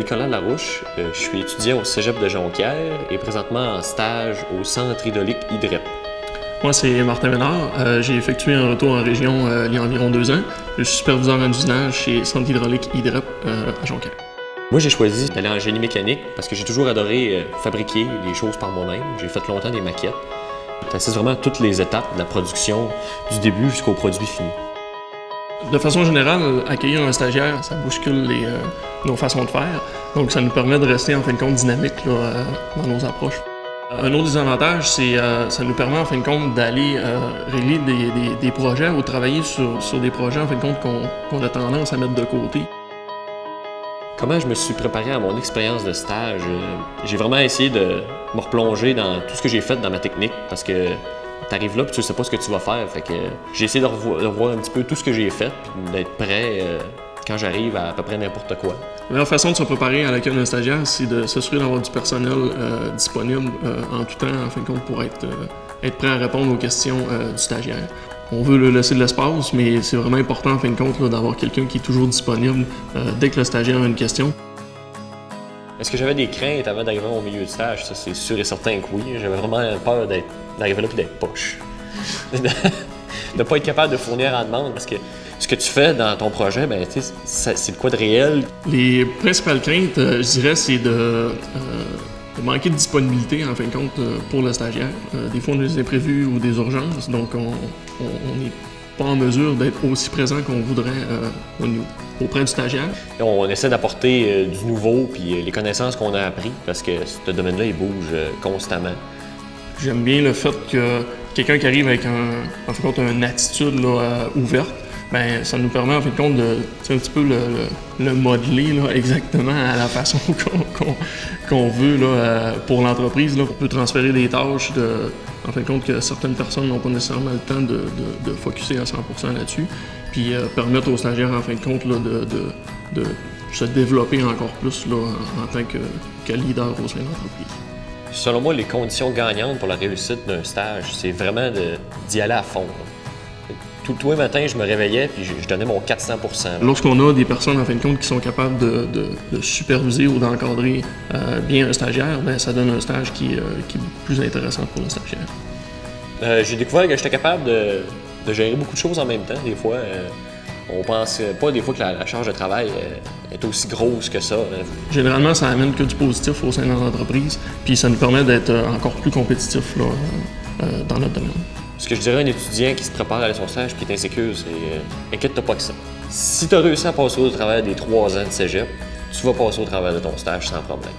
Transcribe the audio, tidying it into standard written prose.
Nicolas Larouche, je suis étudiant au Cégep de Jonquière et présentement en stage au Centre hydraulique IDREP. Moi, c'est Martin Ménard. J'ai effectué un retour en région il y a environ 2 ans. Je suis superviseur en usinage chez Centre hydraulique IDREP à Jonquière. Moi, j'ai choisi d'aller en génie mécanique parce que j'ai toujours adoré fabriquer les choses par moi-même. J'ai fait longtemps des maquettes. J'assiste vraiment à toutes les étapes de la production, du début jusqu'au produit fini. De façon générale, accueillir un stagiaire, ça bouscule nos façons de faire. Donc, ça nous permet de rester, en fin de compte, dynamique dans nos approches. Un autre des avantages, c'est ça nous permet, en fin de compte, d'aller régler des projets ou travailler sur des projets, en fin de compte, qu'on a tendance à mettre de côté. Comment je me suis préparé à mon expérience de stage? J'ai vraiment essayé de me replonger dans tout ce que j'ai fait dans ma technique parce que t'arrives là et tu sais pas ce que tu vas faire. Fait que j'ai essayé de revoir un petit peu tout ce que j'ai fait et d'être prêt quand j'arrive à peu près n'importe quoi. La meilleure façon de se préparer à l'accueil d'un stagiaire, c'est de s'assurer d'avoir du personnel disponible en tout temps, en fin de compte, pour être prêt à répondre aux questions du stagiaire. On veut lui laisser de l'espace, mais c'est vraiment important, en fin de compte, d'avoir quelqu'un qui est toujours disponible dès que le stagiaire a une question. Est-ce que j'avais des craintes avant d'arriver au milieu de stage? Ça, c'est sûr et certain que oui. J'avais vraiment peur d'arriver là et d'être poche. De ne pas être capable de fournir à la demande parce que ce que tu fais dans ton projet, ben, c'est de quoi de réel? Les principales craintes, je dirais, c'est de manquer de disponibilité, en fin de compte, pour le stagiaire. Des fois, on a des imprévus ou des urgences, donc on n'est pas en mesure d'être aussi présent qu'on voudrait auprès du stagiaire. On essaie d'apporter du nouveau puis les connaissances qu'on a apprises parce que ce domaine-là, il bouge constamment. J'aime bien le fait que quelqu'un qui arrive avec une attitude ouverte, ben, ça nous permet en fin de compte de un petit peu le modeler exactement à la façon qu'on veut pour l'entreprise. On peut transférer des tâches en fin de compte que certaines personnes n'ont pas nécessairement le temps de focusser à 100% là-dessus, puis permettre aux stagiaires en fin de compte de se développer encore plus en tant que leader au sein de l'entreprise. Selon moi, les conditions gagnantes pour la réussite d'un stage, c'est vraiment d'y aller à fond. Tous les matins, je me réveillais et je donnais mon 400%. Lorsqu'on a des personnes, en fin de compte, qui sont capables de superviser ou d'encadrer bien un stagiaire, ben, ça donne un stage qui est plus intéressant pour le stagiaire. J'ai découvert que j'étais capable de gérer beaucoup de choses en même temps. Des fois, on pense pas des fois que la charge de travail est aussi grosse que ça. Généralement, ça amène que du positif au sein de l'entreprise, puis ça nous permet d'être encore plus compétitifs dans notre domaine. Ce que je dirais à un étudiant qui se prépare à aller à son stage et qui est insécure, c'est inquiète-toi pas que ça. Si tu as réussi à passer au travers des 3 ans de cégep, tu vas passer au travers de ton stage sans problème.